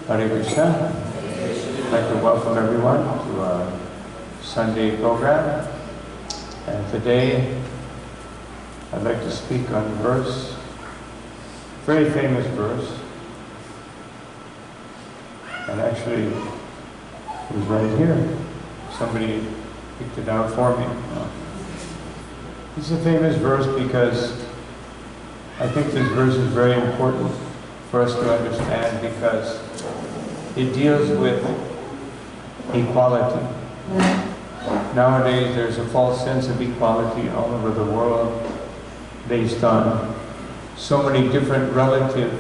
Hare Krishna. I'd like to welcome everyone to our Sunday program. And today, I'd like to speak on a verse, very famous verse. And actually, it was right here. Somebody picked it out for me. It's a famous verse because I think this verse is very important for us to understand because it deals with equality. Nowadays, there's a false sense of equality all over the world based on so many different relative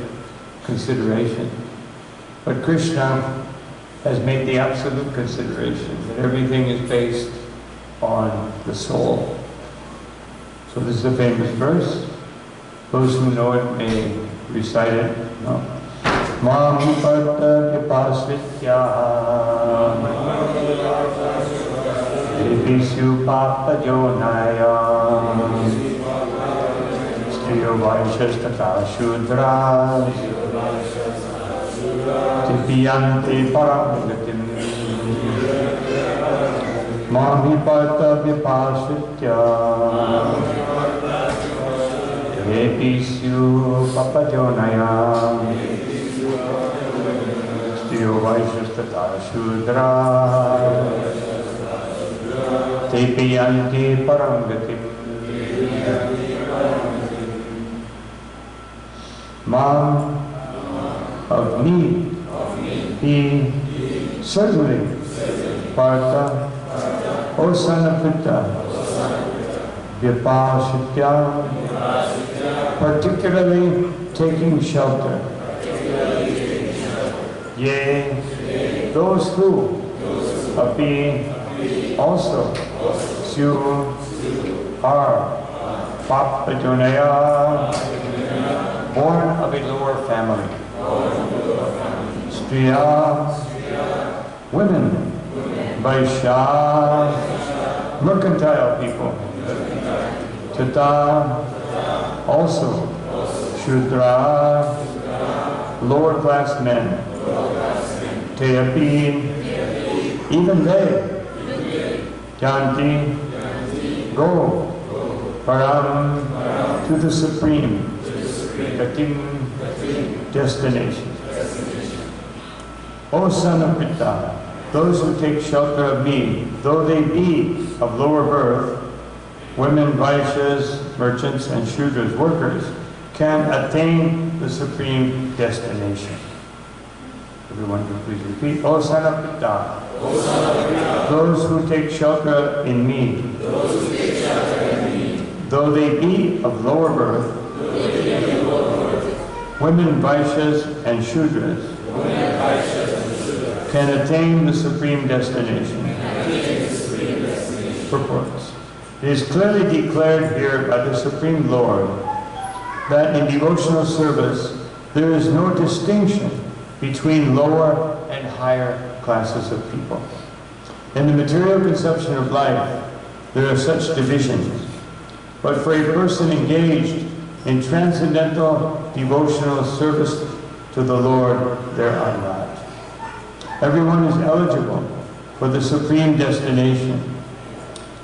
considerations. But Krishna has made the absolute consideration that everything is based on the soul. So this is a famous verse. Those who know it may recite it. No? Mam Parta Vipasvitya Devisyu Papa Jonaya Striyo Vaishastata Shudra Tipiyante Paramagatim Mam Parta Vipasvitya Devisyu Papa Jonaya Striyo Vaishastata Shudra Tipiyanti Paramgatim Mam of me, he certainly Partha, O son of Pitta, Vipasitya, particularly taking shelter. Yea, those who of being also Syu are Papajonaya, born of a lower family. Striya, women. Vaishya, mercantile people. Tata, also Shudra, lower class men. Teyapi, even they. Janti, go, Param, to the Supreme, Gatim, destination. O son of Pitta, those who take shelter of me, though they be of lower birth, women, Vaishyas, merchants, and Shudras, workers, can attain the supreme destination. Everyone can please repeat. O son of Pitta, those who take shelter in me, though they be of lower birth, women, Vaishyas, and Shudras, can attain the supreme destination. Purports. It is clearly declared here by the Supreme Lord that in devotional service there is no distinction between lower and higher classes of people. In the material conception of life, there are such divisions. But for a person engaged in transcendental devotional service to the Lord, there are not. Everyone is eligible for the supreme destination.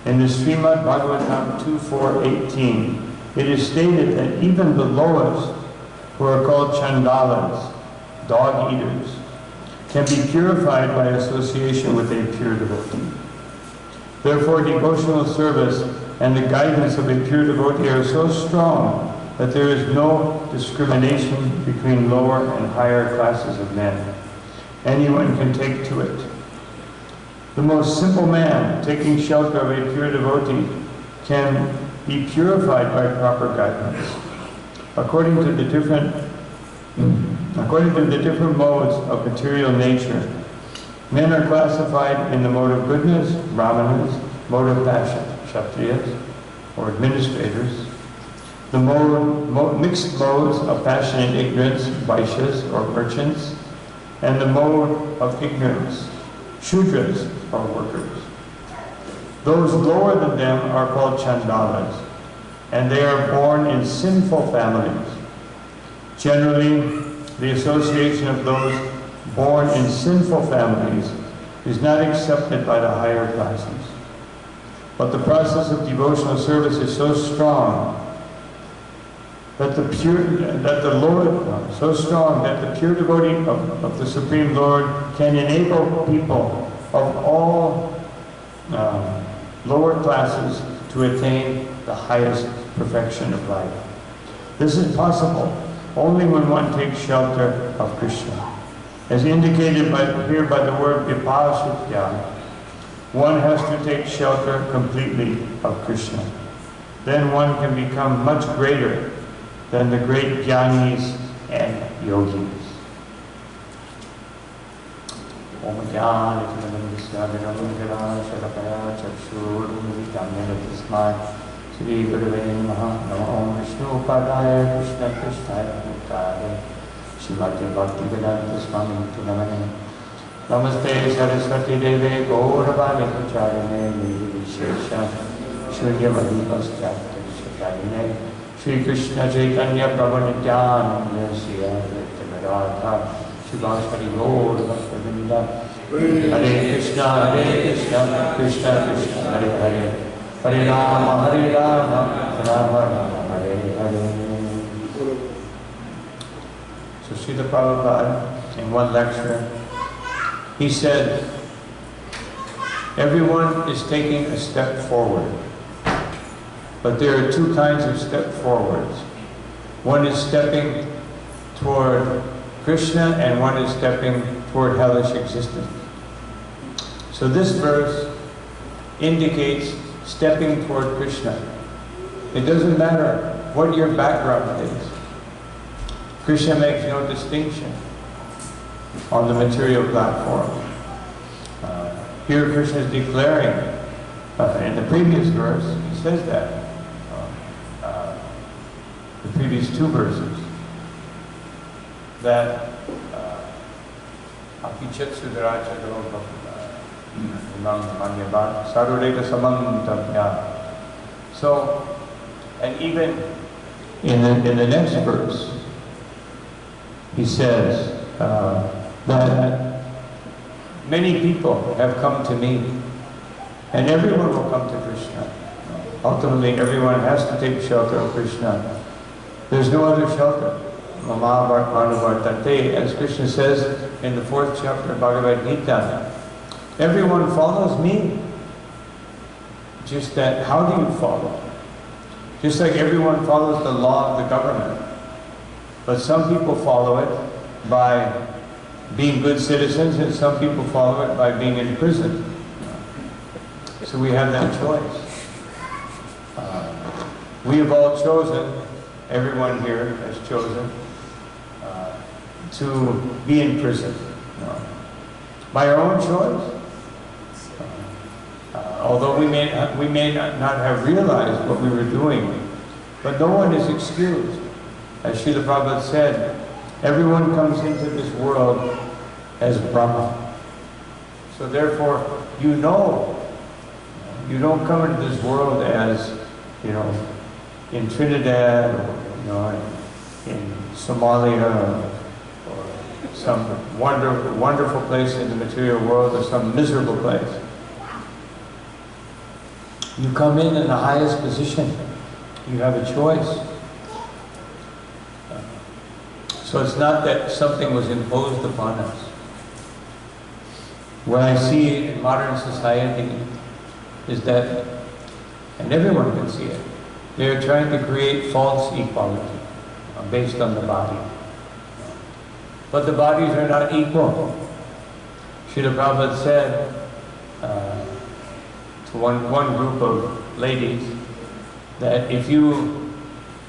In the Srimad Bhagavatam 2.4.18, it is stated that even the lowest, who are called chandalas, dog eaters, can be purified by association with a pure devotee. Therefore, devotional service and the guidance of a pure devotee are so strong that there is no discrimination between lower and higher classes of men. Anyone can take to it. The most simple man taking shelter of a pure devotee can be purified by proper guidance. According to the different modes of material nature, men are classified in the mode of goodness, brahmanas, mode of passion, kshatriyas, or administrators, the mixed modes of passion and ignorance, vaishyas, or merchants, and the mode of ignorance, shudras, or workers. Those lower than them are called Chandalas, and they are born in sinful families. Generally, the association of those born in sinful families is not accepted by the higher classes. But the process of devotional service is so strong that the pure devotee of the Supreme Lord can enable people of all lower classes to attain the highest perfection of life. This is possible only when one takes shelter of Krishna. As indicated here by the word vipashitya, one has to take shelter completely of Krishna. Then one can become much greater than the great jnanis and yogis. Om Jnana Timirandasya Vinamundara Sharapaya Chakshurumritam Tasmai Shri Gurave Namaha Namo Om Vishnu Padaya Krishna Krishnaya Mukade Srimati Bhaktivedanta Swami Tunamane Namaste Saraswati Deve Gauravani Pracharine Nirvishesha Shunyavadi Paschatya Shakarine Shri Krishna Chaitanya Prabhu Nityananda Shri Advaita Radha Shivashari Gaur Bhaktavinda Hare Krishna Krishna Krishna Hare Hare Hare Rama Rama Rama Hare Hare. So Srila Prabhupada, in one lecture, he said, everyone is taking a step forward, but there are two kinds of step forwards. One is stepping toward Krishna, and one is stepping toward hellish existence. So this verse indicates stepping toward Krishna. It doesn't matter what your background is. Krishna makes no distinction on the material platform. Here Krishna is declaring, in the previous verse, he says that, the previous two verses, that so, and even in the next verse, he says that many people have come to me, and everyone will come to Krishna. Ultimately, everyone has to take shelter of Krishna. There's no other shelter. As Krishna says in the 4th chapter of Bhagavad Gita, everyone follows me. Just that, how do you follow? Just like everyone follows the law of the government. But some people follow it by being good citizens, and some people follow it by being in prison. So we have that choice. We have all chosen, everyone here has chosen, to be in prison. By our own choice. Although we may not have realized what we were doing, but no one is excused. As Srila Prabhupada said, everyone comes into this world as Brahma. So therefore, you don't come into this world as, in Trinidad, or, in Somalia, or some wonderful place in the material world, or some miserable place. You come in the highest position. You have a choice. So it's not that something was imposed upon us. What I see in modern society is that, and everyone can see it, they're trying to create false equality based on the body. But the bodies are not equal. Srila Prabhupada said to one group of ladies that if you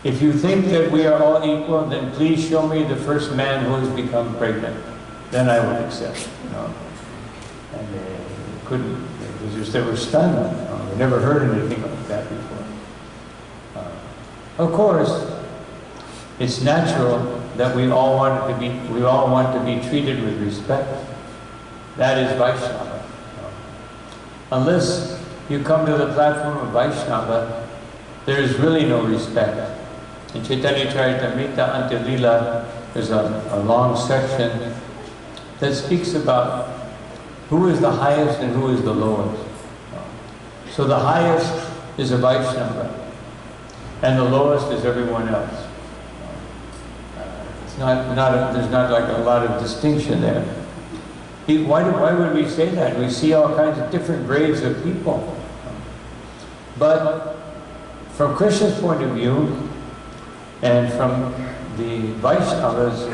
think that we are all equal, then please show me the first man who has become pregnant. Then I would accept. And they couldn't. They were stunned. They never heard anything like that before. Of course, it's natural that we all want to be treated with respect. That is Vaishnava. Unless you come to the platform of Vaishnava, there is really no respect. In Chaitanya Charitamrita Antilila, there's a long section that speaks about who is the highest and who is the lowest. So the highest is a Vaishnava, and the lowest is everyone else. There's not like a lot of distinction there. Why would we say that? We see all kinds of different grades of people. But from Krishna's point of view, and from the Vaishnava's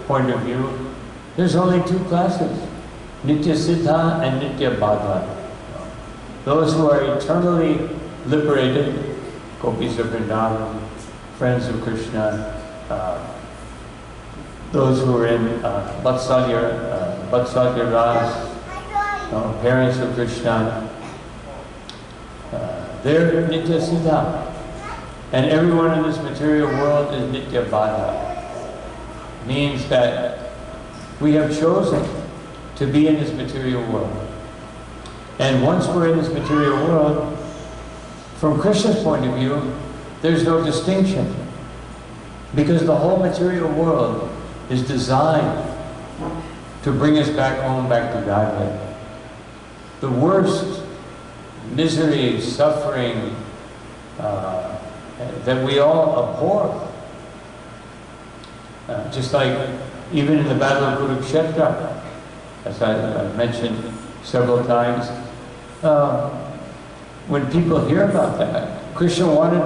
point of view, there's only two classes, Nitya Siddha and Nitya Badha. Those who are eternally liberated, Gopis of Vrindavan, friends of Krishna, those who are in Vatsalya Ras, parents of Krishna, they're Nitya Siddha. And everyone in this material world is Nitya Badha. Means that we have chosen to be in this material world. And once we're in this material world, from Krishna's point of view, there's no distinction. Because the whole material world is designed to bring us back home, back to Godhead. The worst misery, suffering, that we all abhor. Just like even in the Battle of Kurukshetra, as I mentioned several times, when people hear about that, Krishna wanted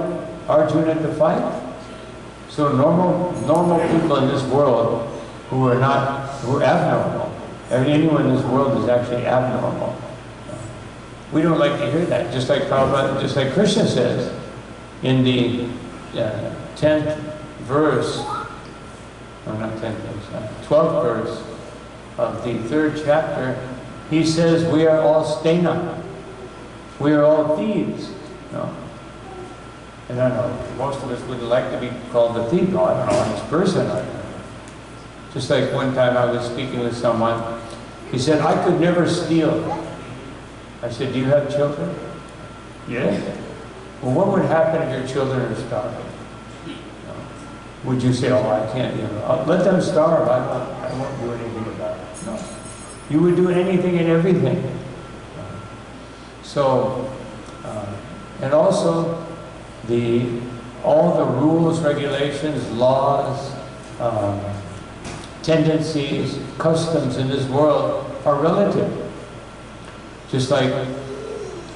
Arjuna to fight. So normal people in this world who are abnormal, anyone in this world is actually abnormal. We don't like to hear that, just like Prabhupada, just like Krishna says in the 10th verse, or not 10th verse, 12th verse of the 3rd chapter, he says, we are all stena, we are all thieves. No. And I know most of us would like to be called a thief. No, I don't know each person. Just like one time I was speaking with someone, he said, I could never steal. I said, do you have children? Yes. Well, what would happen if your children are starving? Would you say, oh, I can't, let them starve, I won't do anything about it. No. You would do anything and everything. So, and also, all the rules, regulations, laws, tendencies, customs in this world are relative. Just like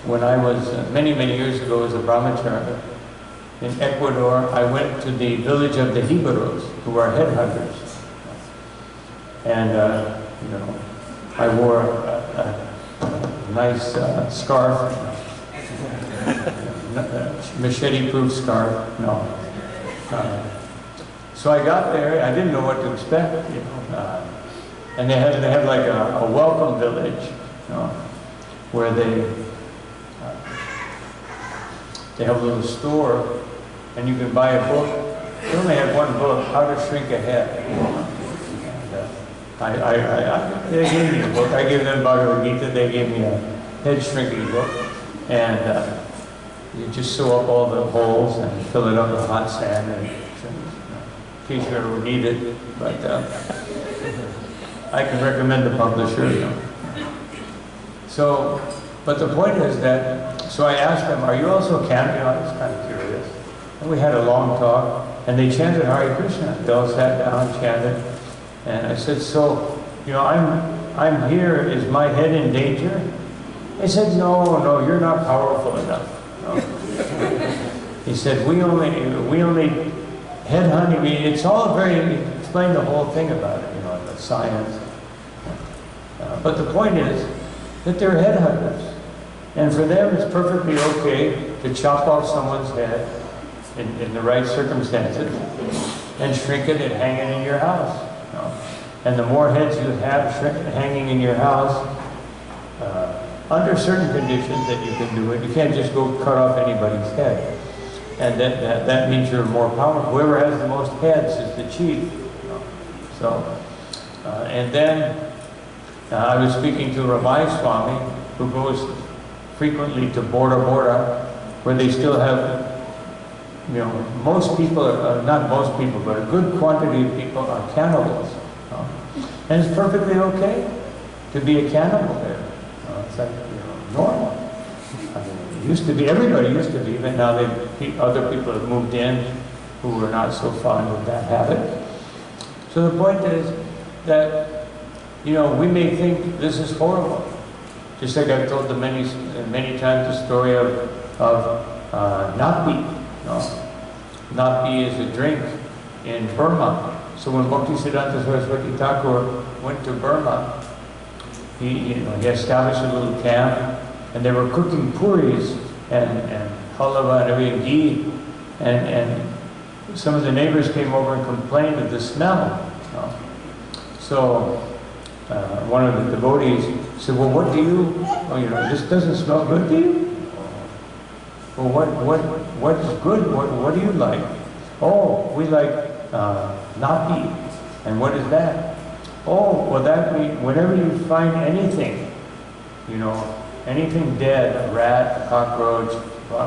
when I was, many years ago as a brahmachari, in Ecuador, I went to the village of the Jibaros, who are headhunters. And, I wore a nice scarf, machete-proof scarf, no. So I got there, I didn't know what to expect, and they had like a welcome village, where they have a little store, and you can buy a book. They only had one book, How to Shrink a Head. And they gave me a book. I gave them Bhagavad Gita. They gave me a head shrinking book, and you just sew up all the holes and fill it up with hot sand, and in case you ever need it. But I can recommend the publisher. So, but the point is that, so I asked them, are you also chanting? I was kind of curious. And we had a long talk, and they chanted Hare Krishna. They all sat down, chanted. And I said, so, I'm here, is my head in danger? They said, no, you're not powerful enough. No. He said, we only headhunting, it's all very, explain the whole thing about it, the science. But the point is that they're headhunters. And for them, it's perfectly okay to chop off someone's head in the right circumstances and shrink it and hang it in your house. And the more heads you have hanging in your house, under certain conditions that you can do it, you can't just go cut off anybody's head. And that means you're more powerful. Whoever has the most heads is the chief. So, and then I was speaking to Rabbi Swami, who goes frequently to Bora Bora, where they still have, most people, not most people, but a good quantity of people are cannibals. And it's perfectly okay to be a cannibal there. It's like, normal. I mean, it used to be, everybody used to be, but now other people have moved in who are not so fond of that habit. So the point is that, we may think this is horrible. Just like I've told many times the story of Napi. Napi is a drink in Burma. So when Bhaktisiddhanta Saraswati Thakur went to Burma, he established a little camp, and they were cooking puris and halava and everything, ghee, and some of the neighbors came over and complained of the smell. So one of the devotees said, "Well, what do you? This doesn't smell good to you? Well, what is good? What do you like? Oh, we like napi. And what is that? Oh, well, that means whenever you find anything, anything dead, a rat, a cockroach,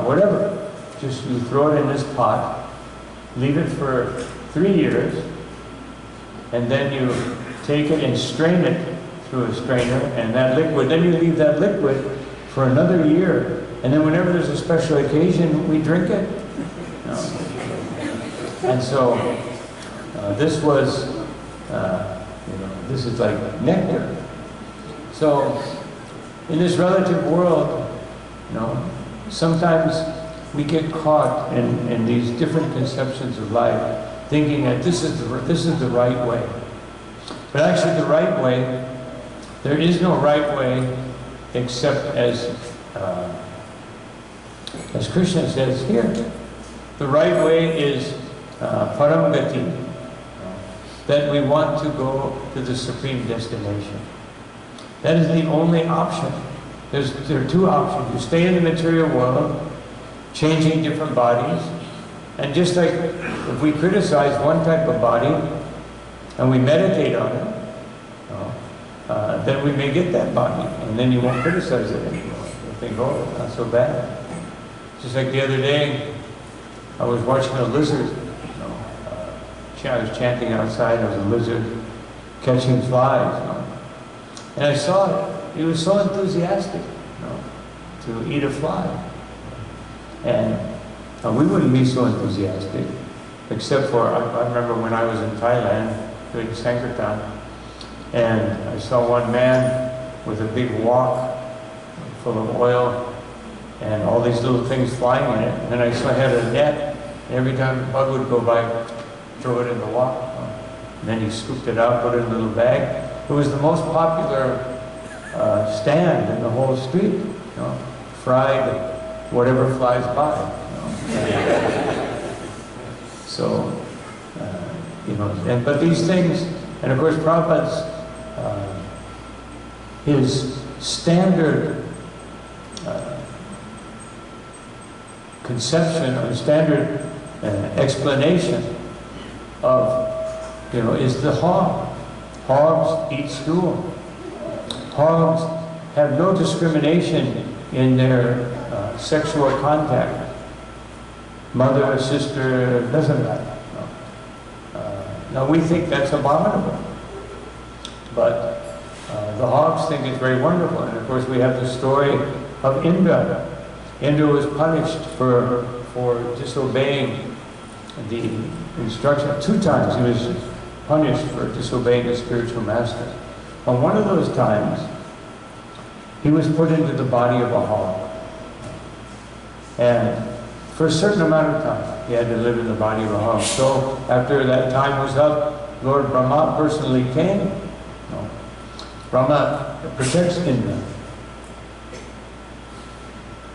whatever, just you throw it in this pot, leave it for 3 years, and then you take it and strain it through a strainer, and that liquid, then you leave that liquid for another year, and then whenever there's a special occasion, we drink it." And so this was, this is like nectar. So in this relative world, sometimes we get caught in these different conceptions of life, thinking that this is the right way. But actually the right way, there is no right way except as Krishna says here. The right way is Paramgati, that we want to go to the supreme destination. That is the only option. There are two options. You stay in the material world, changing different bodies, and just like if we criticize one type of body and we meditate on it, then we may get that body, and then you won't criticize it anymore. You think, oh, it's not so bad. Just like the other day, I was watching a lizard. I was chanting outside. There was a lizard catching flies, and I saw it. He was so enthusiastic, to eat a fly, and we wouldn't be so enthusiastic, except for I remember when I was in Thailand doing Sankirtan, and I saw one man with a big wok full of oil and all these little things flying in it. And then I saw I had a net, and every time a bug would go by, throw it in the wok. And then he scooped it out, put it in a little bag. It was the most popular stand in the whole street, fried whatever flies by. So, but these things, and of course Prabhupada's, his standard conception or standard explanation of, is the hog. Hogs eat stool. Hogs have no discrimination in their sexual contact. Mother, sister, doesn't matter. Now we think that's abominable, but the hogs think it's very wonderful. And of course we have the story of Indra. Indra was punished for disobeying the instruction. 2 times he was punished for disobeying his spiritual master. On one of those times, he was put into the body of a hog. And for a certain amount of time, he had to live in the body of a hog. So after that time was up, Lord Brahma personally came. Brahma protects Indra.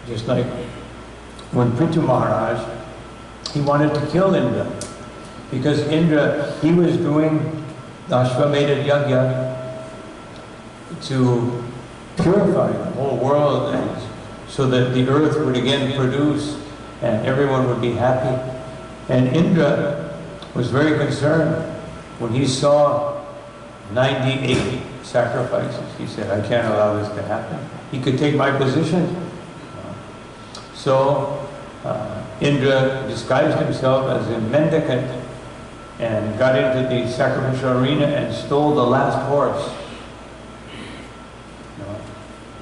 Just like when Prithu Maharaj, he wanted to kill Indra. Because Indra, he was doing the Ashwamedha Yajna to purify the whole world, and so that the earth would again produce and everyone would be happy. And Indra was very concerned when he saw 98 sacrifices. He said, I can't allow this to happen. He could take my position, So Indra disguised himself as a mendicant and got into the sacrificial arena and stole the last horse.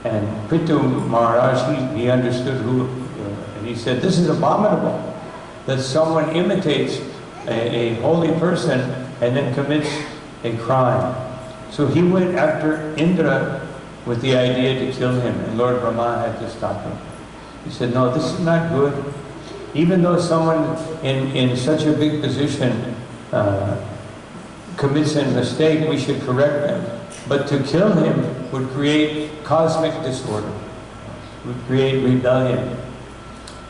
And Prithu Maharaj, he understood who, and he said, this is abominable, that someone imitates a holy person and then commits a crime. So he went after Indra with the idea to kill him, and Lord Brahma had to stop him. He said, no, this is not good. Even though someone in such a big position commits a mistake, we should correct them. But to kill him would create cosmic disorder, would create rebellion.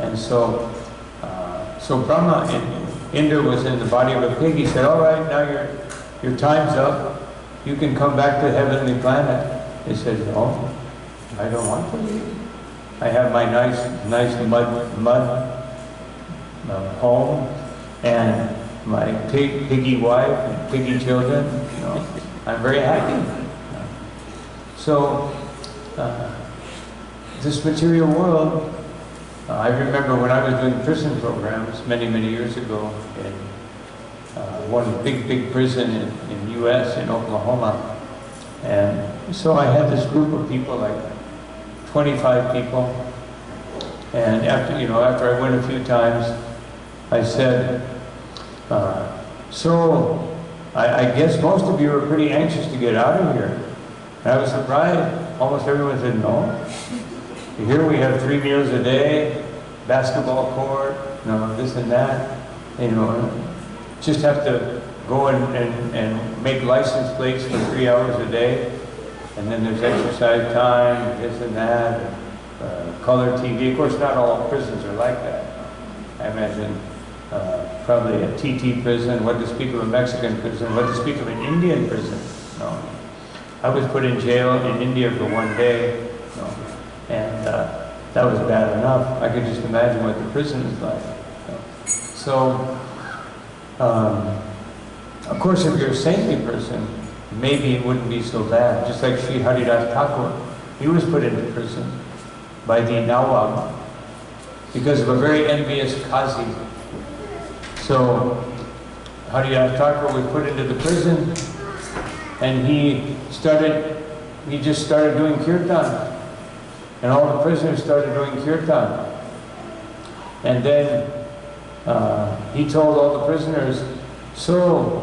And so, Brahma, Indra was in the body of a pig. He said, all right, now your time's up. You can come back to the heavenly planet. He said, no, I don't want to leave. I have my nice mud home and my piggy wife and piggy children. I'm very happy. So, this material world, I remember when I was doing prison programs many years ago in one big prison in U.S., in Oklahoma. And so I had this group of people, like 25 people. And after I went a few times, I said, so I guess most of you are pretty anxious to get out of here. And I was surprised. Almost everyone said no. Here we have 3 meals a day, basketball court, this and that. Just have to go and make license plates for 3 hours a day. And then there's exercise time, this and that, color TV. Of course, not all prisons are like that. I imagine probably a TT prison, what to speak of a Mexican prison, what to speak of an Indian prison. No. I was put in jail in India for 1 day, and that was bad enough. I could just imagine what the prison is like. So, of course, if you're a saintly person, maybe it wouldn't be so bad. Just like Sri Haridas Thakur, he was put into prison by the Nawab because of a very envious Qazi. So Haridas Thakur was put into the prison, and he just started doing kirtan. And all the prisoners started doing kirtan. And then he told all the prisoners, so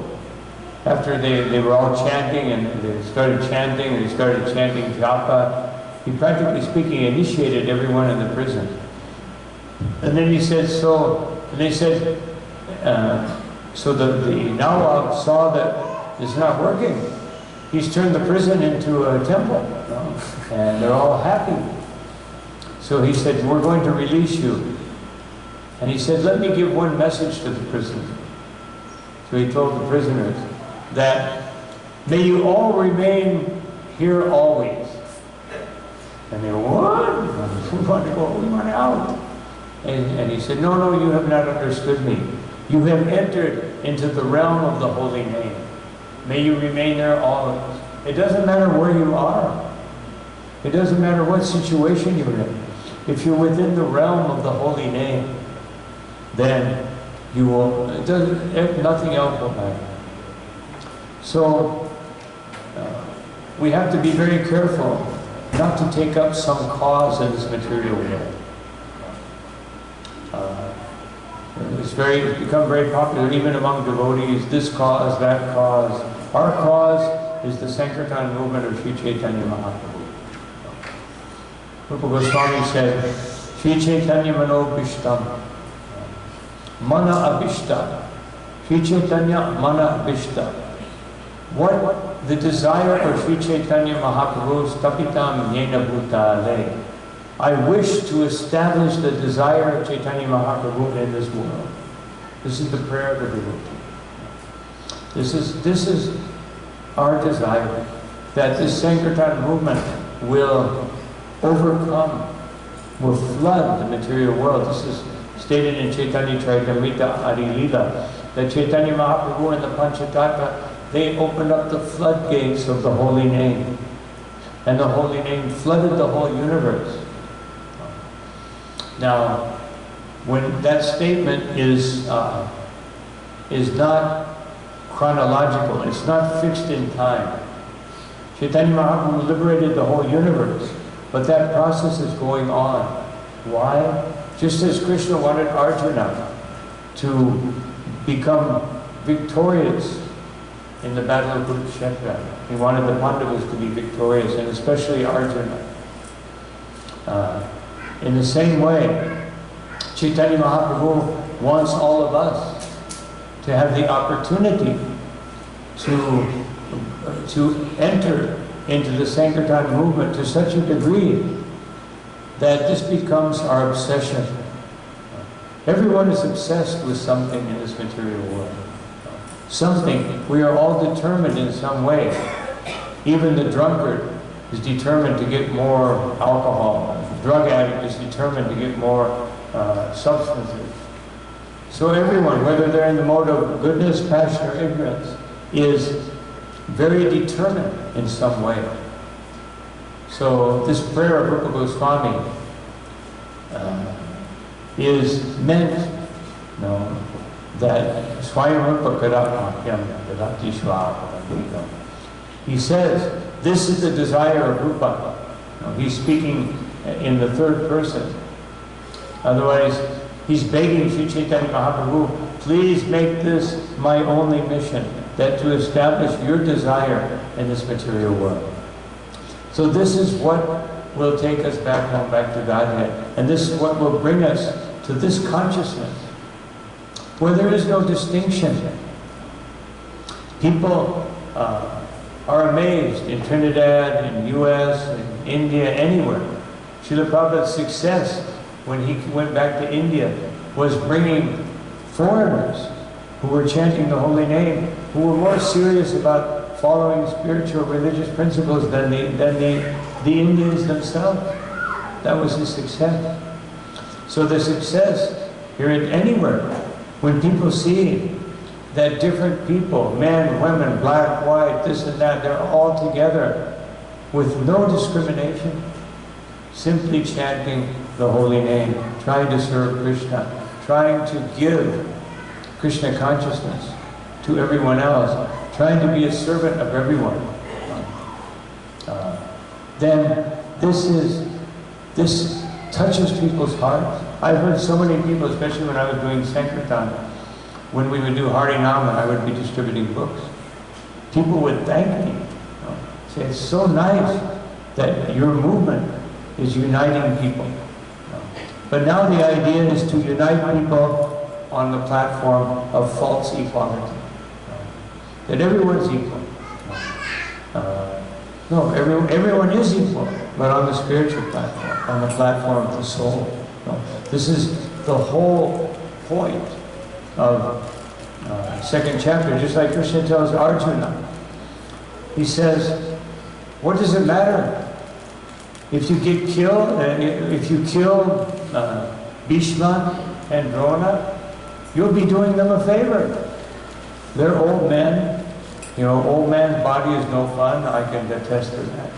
after they were all chanting, and they started chanting japa, he practically speaking initiated everyone in the prison. And then he said, so the Nawab saw that it's not working. He's turned the prison into a temple, and they're all happy. So he said, we're going to release you. And he said, let me give one message to the prisoners. So he told the prisoners that, may you all remain here always. And they go, what? We want to go, we want out. And he said, no, you have not understood me. You have entered into the realm of the holy name. May you remain there always. It doesn't matter where you are. It doesn't matter what situation you're in. If you're within the realm of the holy name, then you will, nothing else will matter. So, we have to be very careful not to take up some cause in this material world. It's become very popular even among devotees, this cause, that cause. Our cause is the Sankirtan movement of Sri Chaitanya Mahaprabhu. Rupa Goswami said, Sri Chaitanya Mano Bhishtam, Mana Abhishta, Sri Chaitanya Mana Abhishta. What the desire of Sri Chaitanya Mahaprabhu, Stapitam Yena Bhutale. I wish to establish the desire of Chaitanya Mahaprabhu in this world. This is the prayer of the devotee. This is our desire, that this Sankirtan movement will overcome, will flood the material world. This is stated in Chaitanya Charitamrita Adi Lila, that Chaitanya Mahaprabhu and the Panchatattva, they opened up the floodgates of the holy name. And the holy name flooded the whole universe. Now, when that statement is not chronological, it's not fixed in time. Chaitanya Mahaprabhu liberated the whole universe, but that process is going on. Why? Just as Krishna wanted Arjuna to become victorious in the battle of Kurukshetra. He wanted the Pandavas to be victorious, and especially Arjuna. In the same way, Chaitanya Mahaprabhu wants all of us to have the opportunity to enter into the Sankirtan movement to such a degree that this becomes our obsession. Everyone is obsessed with something in this material world. Something. We are all determined in some way. Even the drunkard is determined to get more alcohol. The drug addict is determined to get more substances. So everyone, whether they're in the mode of goodness, passion, or ignorance, is very determined in some way. So this prayer of Rupa Goswami is meant, that Swayam Rupa Karapmakyam Dadati Shvava. He says, this is the desire of Rupa. He's speaking in the third person. Otherwise, he's begging Sri Chaitanya Mahaprabhu, please make this my only mission, that to establish your desire in this material world. So this is what will take us back home, back to Godhead. And this is what will bring us to this consciousness, where there is no distinction. People are amazed in Trinidad, in US, in India, anywhere. Srila Prabhupada's success when he went back to India was bringing foreigners who were chanting the holy name, who were more serious about following spiritual religious principles than the Indians themselves. That was his success. So the success here anywhere, when people see that different people, men, women, black, white, this and that, they're all together with no discrimination, simply chanting the holy name, trying to serve Krishna, trying to give Krishna consciousness to everyone else, trying to be a servant of everyone. Then this touches people's hearts. I've heard so many people, especially when I was doing Sankirtan, when we would do Harinam and I would be distributing books, people would thank me. Say, it's so nice that your movement is uniting people. But now the idea is to unite people on the platform of false equality. That everyone's equal. No, everyone is equal, but on the spiritual platform, on the platform of the soul. This is the whole point of second chapter, just like Krishna tells Arjuna. He says, what does it matter if you get killed, if you kill Bhishma and Drona, you'll be doing them a favor. They're old men. Old man's body is no fun. I can attest to that.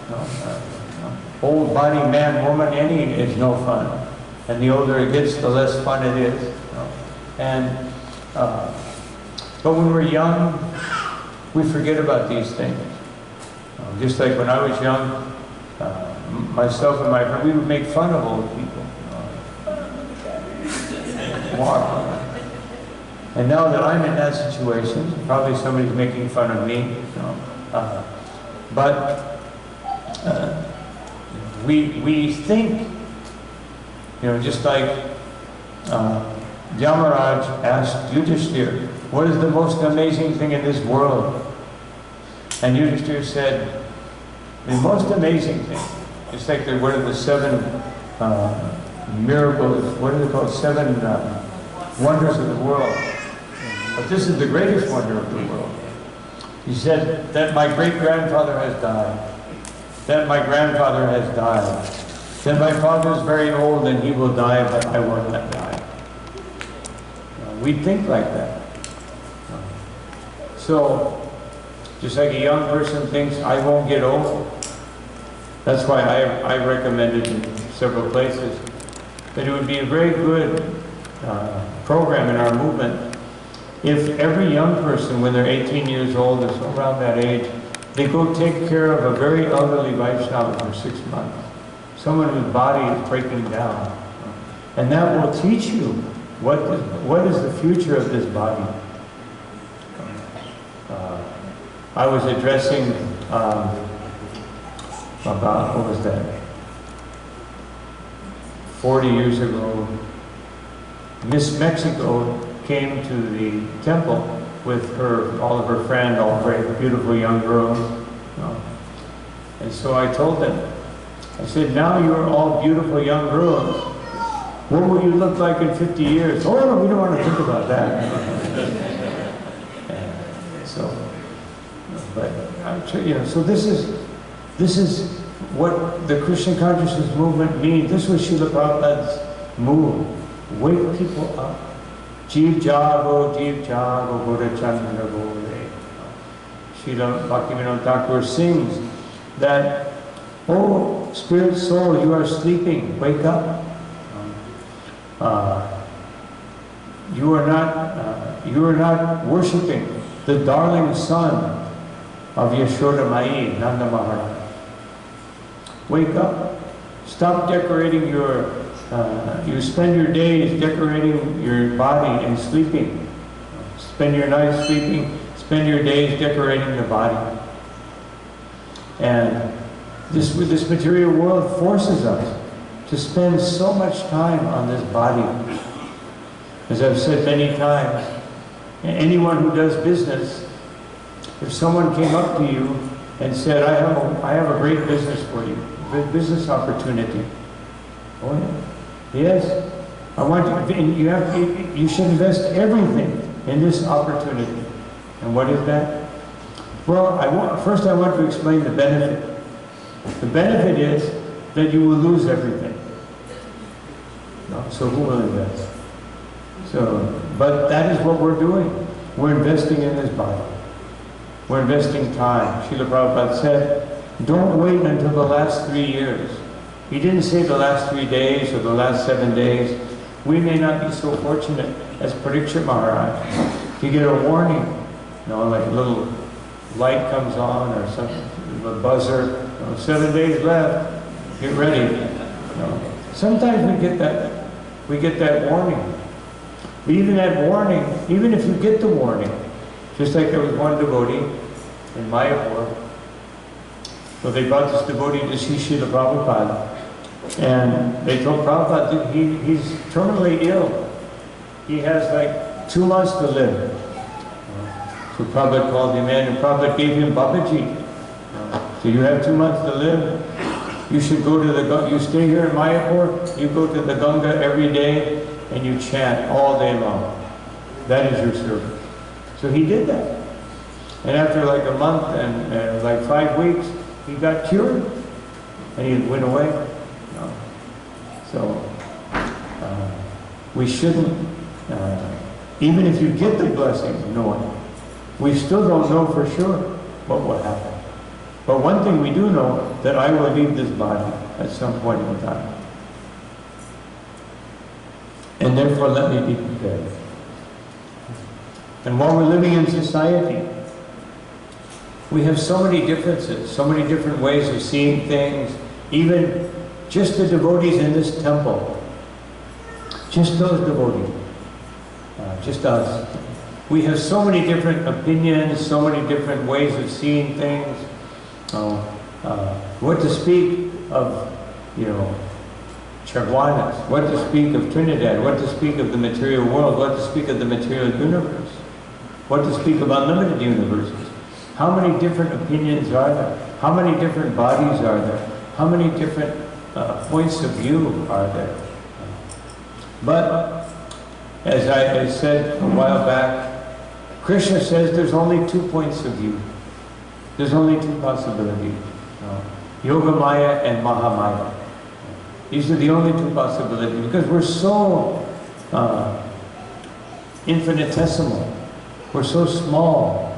Old body, man, woman, any is no fun. And the older it gets, the less fun it is. But when we're young, we forget about these things. Just like when I was young, myself and my friend, we would make fun of old people. And now that I'm in that situation, probably somebody's making fun of me. But we think, just like Yamaraj asked Yudhishthira, what is the most amazing thing in this world? And Yudhishthira said, the most amazing thing, it's like one of the 7 miracles, what are they called? 7 wonders of the world. But this is the greatest wonder of the world. He said that my great-grandfather has died, that my grandfather has died, that my father is very old and he will die, but I will not die. We think like that. So, just like a young person thinks, I won't get old. That's why I recommended in several places that it would be a very good program in our movement if every young person, when they're 18 years old or so around that age, they go take care of a very elderly Vaishnava for 6 months. Someone whose body is breaking down. And that will teach you what is the future of this body. I was addressing about, what was that, 40 years ago, Miss Mexico came to the temple with all of her friends, all very beautiful young girls. And so I told them, I said, now you're all beautiful young girls. What will you look like in 50 years? Oh, no, we don't want to think about that. So this is what the Krishna consciousness movement means. This was Srila Prabhupada's move. Wake people up. Jeev jago, Guru Chandra Gore. Srila Bhaktivinoda Thakur sings that, oh, spirit soul, you are sleeping, wake up. You are not worshipping the darling son of Yashoda Mai, Nanda Maharaj. Wake up. Stop decorating you spend your days decorating your body and sleeping. Spend your nights sleeping, spend your days decorating the body. And this material world forces us to spend so much time on this body. As I've said many times, anyone who does business, if someone came up to you and said, I have a great business for you, a great business opportunity. Oh yeah. Yes, I want you should invest everything in this opportunity. And what is that? Well, first I want to explain the benefit. The benefit is that you will lose everything. No, so who will invest? But that is what we're doing. We're investing in this body. We're investing time. Srila Prabhupada said, don't wait until the last 3 years. He didn't say the last 3 days or the last 7 days. We may not be so fortunate as Parikshit Maharaj to get a warning. Like a little light comes on or something, a buzzer, 7 days left, get ready. Sometimes we get that warning. But even that warning, even if you get the warning, just like there was one devotee in Mayapur, so they brought this devotee to see Srila Prabhupada, and they told Prabhupada he's terminally ill. He has like 2 months to live. So Prabhupada called him in, and Prabhupada gave him Babaji. So you have 2 months to live. You should go to you stay here in Mayapur, you go to the Ganga every day, and you chant all day long. That is your service. So he did that. And after like a month and like 5 weeks, he got cured. And he went away. So we shouldn't, even if you get the blessing of knowing, we still don't know for sure what will happen. But one thing we do know, that I will leave this body at some point in time. And therefore let me be prepared. And while we're living in society, we have so many differences, so many different ways of seeing things, even just the devotees in this temple, just those devotees, just us. We have so many different opinions, so many different ways of seeing things. What to speak of, Chagwanas, what to speak of Trinidad, what to speak of the material world, what to speak of the material universe, what to speak of unlimited universes. How many different opinions are there? How many different bodies are there? How many different points of view are there? But, as I said a while back, Krishna says there's only 2 points of view. There's only 2 possibilities. Yogamaya and Mahamaya. These are the only 2 possibilities, because we're so infinitesimal. We're so small.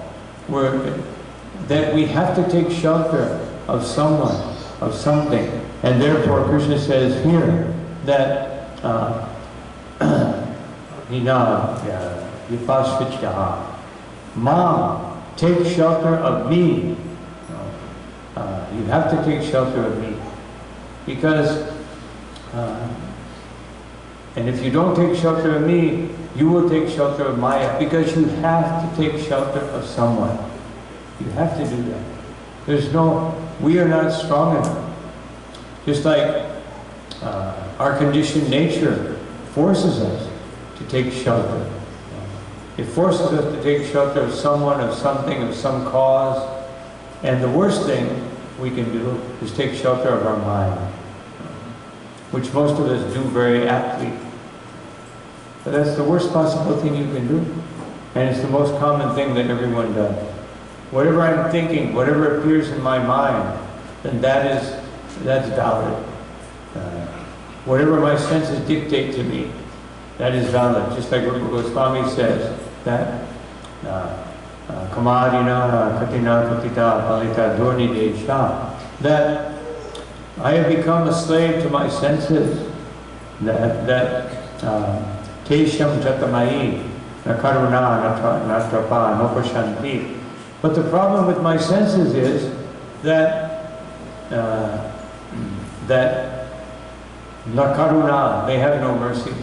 That we have to take shelter of someone, of something. And therefore Krishna says here that Mom, take shelter of me. You have to take shelter of me. Because, and if you don't take shelter of me, you will take shelter of Maya, because you have to take shelter of someone. You have to do that. There's no, we are not strong enough. Just like our conditioned nature forces us to take shelter. It forces us to take shelter of someone, of something, of some cause. And the worst thing we can do is take shelter of our mind, which most of us do very aptly. But that's the worst possible thing you can do. And it's the most common thing that everyone does. Whatever I'm thinking, whatever appears in my mind, then that's valid. Whatever my senses dictate to me, that is valid. Just like Guru Swami says, that Kamadina Katina Katita Palita Durni Desha, that I have become a slave to my senses, that Tesham Jatamai, Nakaruna, Natrapa, Nopashanti. But the problem with my senses is that Nakaruna, they have no mercy.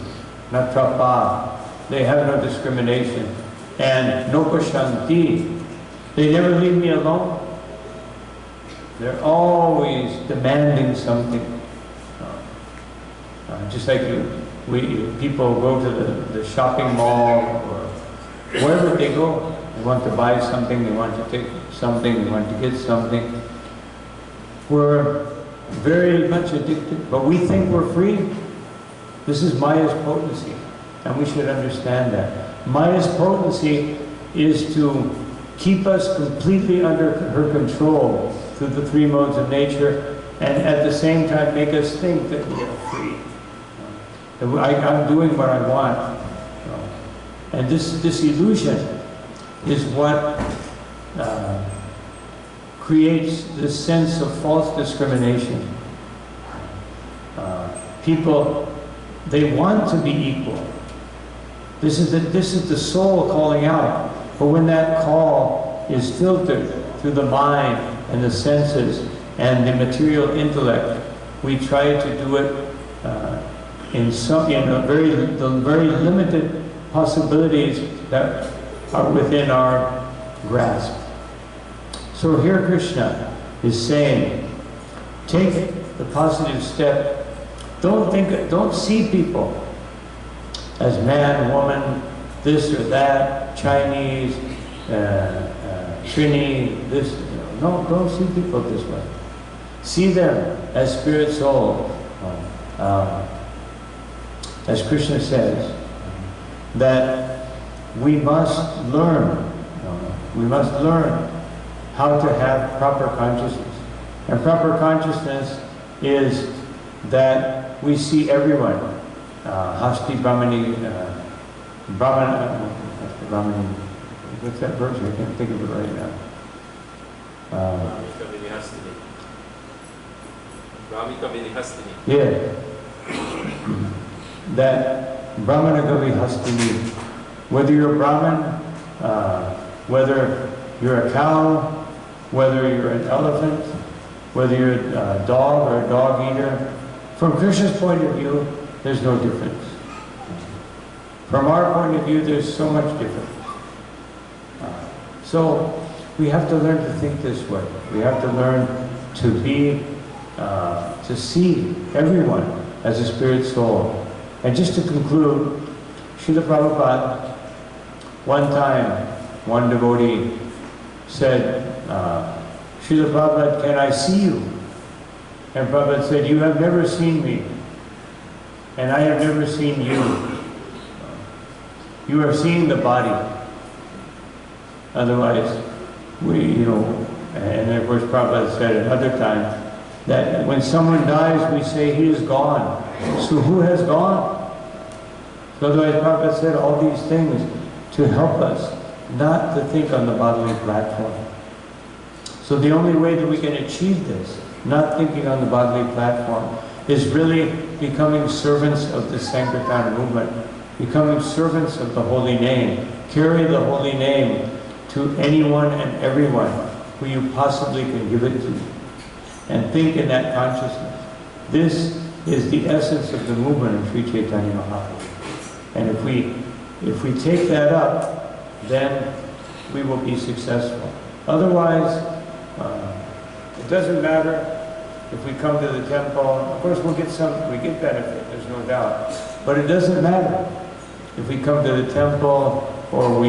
Natrapa, they have no discrimination. And Nopashanti, they never leave me alone. They're always demanding something. Just like people go to the shopping mall or wherever they go. They want to buy something, they want to take something, they want to get something. We're very much addicted, but we think we're free. This is Maya's potency, and we should understand that. Maya's potency is to keep us completely under her control through the three modes of nature, and at the same time make us think that we are free. I'm doing what I want. And this illusion is what creates this sense of false discrimination. People, they want to be equal. This is the soul calling out. But when that call is filtered through the mind and the senses and the material intellect, we try to do it in the very limited possibilities that are within our grasp. So here Krishna is saying, take the positive step. Don't see people as man, woman, this or that, Chinese, Trini, this. No, don't see people this way. See them as spirit soul. As Krishna says, that we must learn how to have proper consciousness. And proper consciousness is that we see everyone. Hasti Brahmani, Brahmani, what's that verse? I can't think of it right now. Yeah. That Brahmana Gavi Hastini. Whether you're a Brahmin, whether you're a cow, whether you're an elephant, whether you're a dog or a dog eater, from Krishna's point of view, there's no difference. From our point of view, there's so much difference. So we have to learn to think this way. We have to learn to see everyone as a spirit soul. And just to conclude, Srila Prabhupada, one time, one devotee said, Srila Prabhupada, can I see you? And Prabhupada said, you have never seen me, and I have never seen you. You have seen the body. Otherwise, and of course Prabhupada said another time, that when someone dies, we say he is gone. So who has gone? So otherwise Prabhupada said all these things to help us not to think on the bodily platform. So the only way that we can achieve this, not thinking on the bodily platform, is really becoming servants of the Sankirtan movement, becoming servants of the holy name. Carry the holy name to anyone and everyone who you possibly can give it to. And think in that consciousness. This is the essence of the movement of Sri Chaitanya Mahaprabhu. And if we take that up, then we will be successful. Otherwise, it doesn't matter if we come to the temple. Of course, we get benefit, there's no doubt. But it doesn't matter if we come to the temple or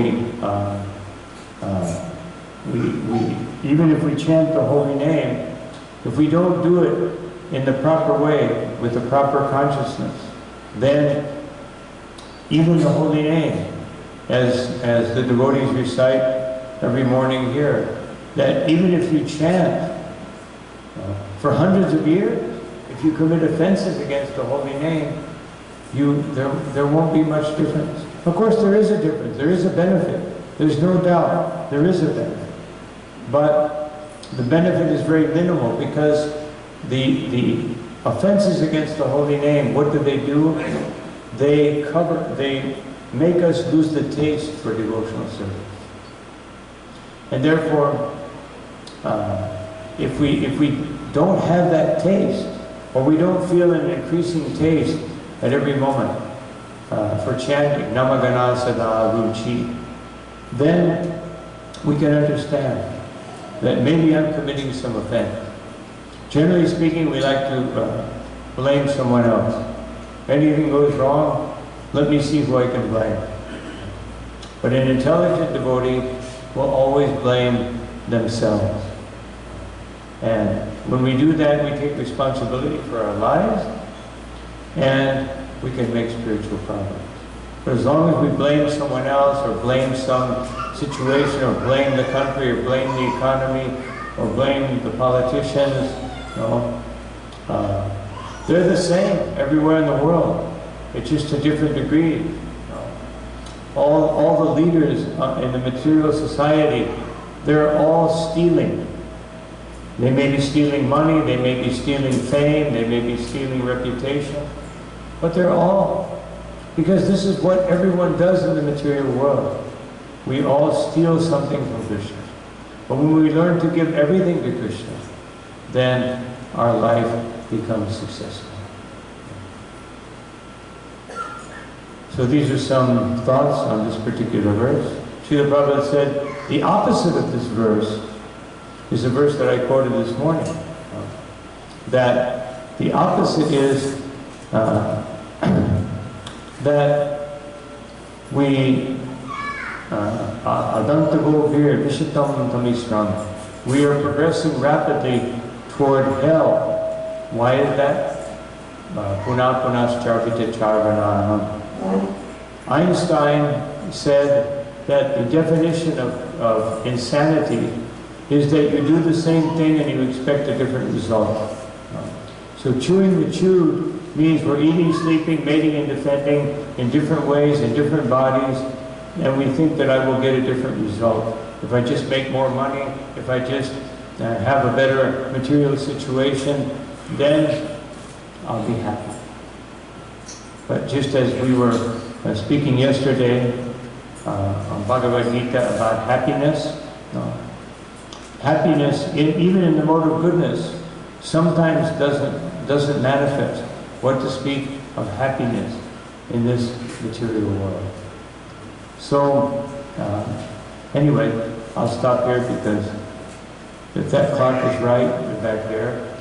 even if we chant the holy name, if we don't do it in the proper way, with the proper consciousness, then even the holy name, as the devotees recite every morning here, that even if you chant for hundreds of years, if you commit offenses against the holy name, there won't be much difference. Of course, there is a difference. There is a benefit. There's no doubt. There is a benefit. But the benefit is very minimal, because the offenses against the holy name, what do? They make us lose the taste for devotional service. And therefore, if we don't have that taste, or we don't feel an increasing taste at every moment for chanting Namagana Sada Ruchi, then we can understand that maybe I'm committing some offense. Generally speaking, we like to blame someone else. Anything goes wrong, let me see who I can blame. But an intelligent devotee will always blame themselves. And when we do that, we take responsibility for our lives, and we can make spiritual progress. But as long as we blame someone else, or blame some situation, or blame the country, or blame the economy, or blame the politicians, they're the same everywhere in the world. It's just a different degree. All the leaders in the material society, they're all stealing. They may be stealing money, they may be stealing fame, they may be stealing reputation, but they're all, because this is what everyone does in the material world. We all steal something from Krishna. But when we learn to give everything to Krishna, then our life becomes successful. So these are some thoughts on this particular verse. Srila Prabhupada said, the opposite of this verse is a verse that I quoted this morning. That the opposite is that we we are progressing rapidly toward hell. Why is that? Einstein said that the definition of insanity is that you do the same thing and you expect a different result. So chewing the chewed means we're eating, sleeping, mating, and defending in different ways, in different bodies, and we think that I will get a different result. If I just make more money, if I just have a better material situation, then I'll be happy. But just as we were speaking yesterday on Bhagavad Gita about happiness, happiness, even in the mode of goodness, sometimes doesn't manifest. What to speak of happiness in this material world. So, anyway, I'll stop here, because if that clock is right, back there,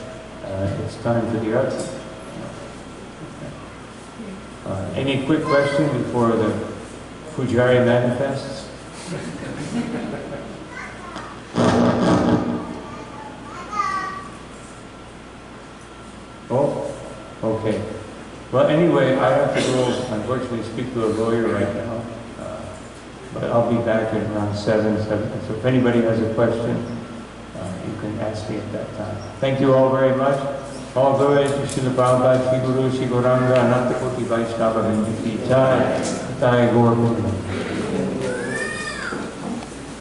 it's time for the arts. Any quick question before the Pujari manifests? Oh, okay. Well, anyway, I have to go, unfortunately, speak to a lawyer right now. But I'll be back at around 7. So if anybody has a question, you can ask me at that time. Thank you all very much. All glory to Srila Prabhupada, Sri Guru, Sri Gauranga, Ananta Koti Vaishnava, Vindhi Jai, Jai Gaur Purnam.